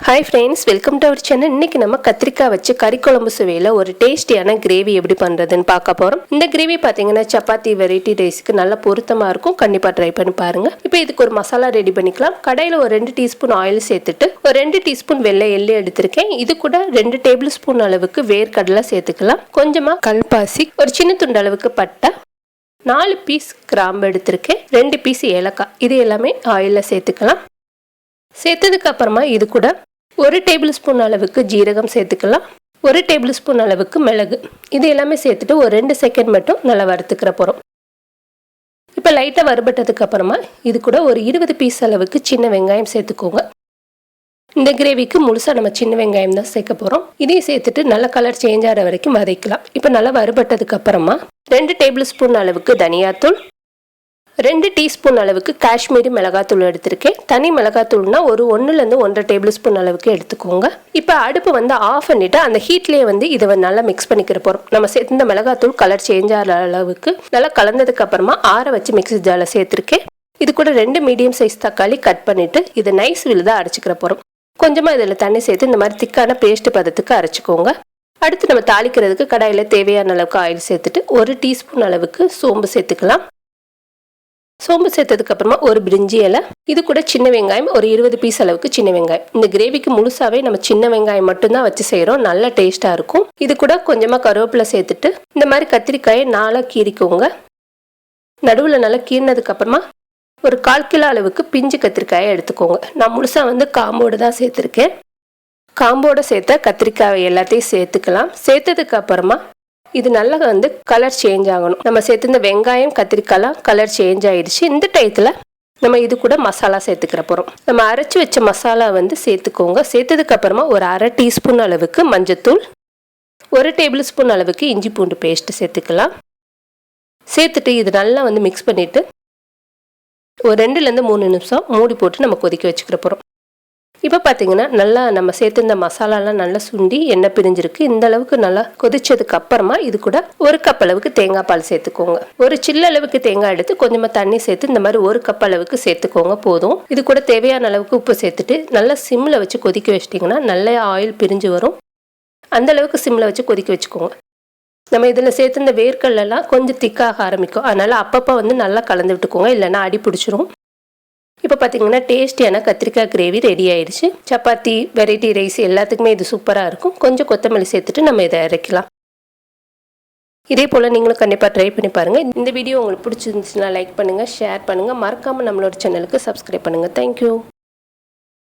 Hi friends, welcome to our channel. இன்னைக்கு நம்ம கத்திரிக்காய் வச்சு கறி குழம்பு சுவையில ஒரு டேஸ்டியான கிரேவி எப்படி பண்றதுன்னு பார்க்க போறோம். இந்த கிரேவி பாத்தீங்கன்னா சப்பாத்தி வெரைட்டி ரைஸ்க்கு நல்ல பொருத்தமா இருக்கும். கண்டிப்பா ட்ரை பண்ணி பாருங்க. இப்போ இதுக்கு ஒரு மசாலா ரெடி பண்ணிக்கலாம். கடாயில ஒரு 2 டீஸ்பூன் ஆயில் சேர்த்துட்டு ஒரு 2 டீஸ்பூன் வெள்ளை எள்ளு எடுத்திருக்கேன். இது கூட 2 டேபிள் ஸ்பூன் அளவுக்கு வேர்க்கடலை சேர்த்துக்கலாம். கொஞ்சமா கல்பாசி, ஒரு சின்ன துண்டு அளவுக்கு பட்டை, 4 பீஸ் கிராம்பு எடுத்திருக்கேன். 2 பீஸ் ஏலக்காய், இது எல்லாமே ஆயில்ல சேர்த்துக்கலாம். சேர்த்ததுக்கு அப்புறமா இது கூட 1 டேபிள் ஸ்பூன் அளவுக்கு ஜீரகம் சேர்த்துக்கலாம். 1 டேபிள் ஸ்பூன் அளவுக்கு மிளகு, இது எல்லாமே சேர்த்துட்டு ஒரு 2 செகண்ட் மட்டும் நல்லா வறுத்துக்கிற போகிறோம். இப்போ லைட்டாக வறுபட்டதுக்கு அப்புறமா இது கூட ஒரு 20 பீஸ் அளவுக்கு சின்ன வெங்காயம் சேர்த்துக்கோங்க. இந்த கிரேவிக்கு முழுசாக நம்ம சின்ன வெங்காயம் தான் சேர்க்க போகிறோம். இதையும் சேர்த்துட்டு நல்ல கலர் சேஞ்ச் ஆகிற வரைக்கும் வதக்கலாம். இப்போ நல்லா வறுபட்டதுக்கு அப்புறமா 2 டேபிள் ஸ்பூன் அளவுக்கு தனியாத்தூள், 2 டீஸ்பூன் அளவுக்கு காஷ்மீரி மிளகாத்தூள் எடுத்திருக்கேன். தனி மிளகாத்தூள்னா ஒரு 1லேருந்து 1.5 டேபிள் ஸ்பூன் அளவுக்கு எடுத்துக்கோங்க. இப்போ அடுப்பு ஆஃப் பண்ணிட்டு அந்த ஹீட்லேயே இதை நல்லா மிக்ஸ் பண்ணிக்கிற போகிறோம். நம்ம சேர்த்து மிளகாத்தூள் கலர் சேஞ்ச் ஆகிற அளவுக்கு நல்லா கலந்ததுக்கு அப்புறமா ஆற வச்சு மிக்ஸி ஜாரில் சேர்த்துருக்கேன். இது கூட 2 மீடியம் சைஸ் தக்காளி கட் பண்ணிட்டு இதை நைஸ் விழுதாக அரைச்சிக்கிற போகிறோம். கொஞ்சமாக இதில் தண்ணி சேர்த்து இந்த மாதிரி திக்கான பேஸ்ட் பதத்துக்கு அரைச்சிக்கோங்க. அடுத்து நம்ம தாளிக்கிறதுக்கு கடாயில் தேவையான அளவுக்கு ஆயில் சேர்த்துட்டு 1 டீஸ்பூன் அளவுக்கு சோம்பு சேர்த்துக்கலாம். சோம்பு சேர்த்ததுக்கு அப்புறமா ஒரு பிரிஞ்சி இலை, இது கூட சின்ன வெங்காயம் ஒரு 20 பீஸ் அளவுக்கு சின்ன வெங்காயம். இந்த கிரேவிக்கு முழுசாவே நம்ம சின்ன வெங்காயம் மட்டும்தான் வச்சு செய்யறோம். நல்ல டேஸ்டா இருக்கும். இது கூட கொஞ்சமா கருவேப்பிலை சேர்த்துட்டு இந்த மாதிரி கத்திரிக்காயை 4 கீறிக்கோங்க. நடுவில் நல்லா கீறினதுக்கு அப்புறமா ஒரு 1/4 கிலோ அளவுக்கு பிஞ்சு கத்திரிக்காயை எடுத்துக்கோங்க. நான் முழுசா காம்போடு தான் சேர்த்துருக்கேன். காம்போட சேர்த்த கத்திரிக்காய் எல்லாத்தையும் சேர்த்துக்கலாம். சேர்த்ததுக்கு அப்புறமா இது நல்லா கலர் சேஞ்ச் ஆகணும். நம்ம சேர்த்து இந்த வெங்காயம் கத்திரிக்காய்லாம் கலர் சேஞ்ச் ஆயிடுச்சு. இந்த டயத்தில் நம்ம இது கூட மசாலா சேர்த்துக்கிற போகிறோம். நம்ம அரைச்சி வச்ச மசாலா சேர்த்துக்கோங்க. சேர்த்ததுக்கு அப்புறமா ஒரு 1/2 டீஸ்பூன் அளவுக்கு மஞ்சத்தூள், 1 டேபிள் ஸ்பூன் அளவுக்கு இஞ்சி பூண்டு பேஸ்ட் சேர்த்துக்கலாம். சேர்த்துட்டு இது நல்லா மிக்ஸ் பண்ணிட்டு ஒரு 2லேருந்து 3 நிமிஷம் மூடி போட்டு நம்ம கொதிக்க வச்சுக்கிற போகிறோம். இப்போ பார்த்தீங்கன்னா நல்லா நம்ம சேர்த்து இந்த மசாலாலாம் நல்லா சுண்டி எண்ணெய் பிரிஞ்சிருக்கு. இந்த அளவுக்கு நல்லா கொதிச்சதுக்கு அப்புறமா இது கூட 1 கப் அளவுக்கு தேங்காய் பால் சேர்த்துக்கோங்க. ஒரு சில்ல அளவுக்கு தேங்காய் எடுத்து கொஞ்சமாக தண்ணி சேர்த்து இந்த மாதிரி 1 கப் அளவுக்கு சேர்த்துக்கோங்க போதும். இது கூட தேவையான அளவுக்கு உப்பு சேர்த்துட்டு நல்லா சிம்மில் வச்சு கொதிக்க வச்சிட்டிங்கன்னா நல்லா ஆயில் பிரிஞ்சு வரும். அந்த அளவுக்கு சிம்மில் வச்சு கொதிக்க வச்சுக்கோங்க. நம்ம இதில் சேர்த்து இந்த வேர்க்கடலாம் கொஞ்சம் திக்காக ஆரம்பிக்கும். அதனால் அப்பப்போ நல்லா கலந்து விட்டுக்கோங்க, இல்லைன்னா அடி பிடிச்சிரும். இப்போ பார்த்தீங்கன்னா டேஸ்டியான கத்திரிக்காய் கிரேவி ரெடி ஆயிடுச்சு. சப்பாத்தி வெரைட்டி ரைஸ் எல்லாத்துக்குமே இது சூப்பராக இருக்கும். கொஞ்சம் கொத்தமல்லி சேர்த்துட்டு நம்ம இதை இறக்கலாம். இதே போல் நீங்களும் கண்டிப்பாக ட்ரை பண்ணி பாருங்கள். இந்த வீடியோ உங்களுக்கு பிடிச்சிருந்துச்சுன்னா லைக் பண்ணுங்கள், ஷேர் பண்ணுங்கள். மறக்காமல் நம்மளோட சேனலுக்கு சப்ஸ்கிரைப் பண்ணுங்கள். தேங்க்யூ.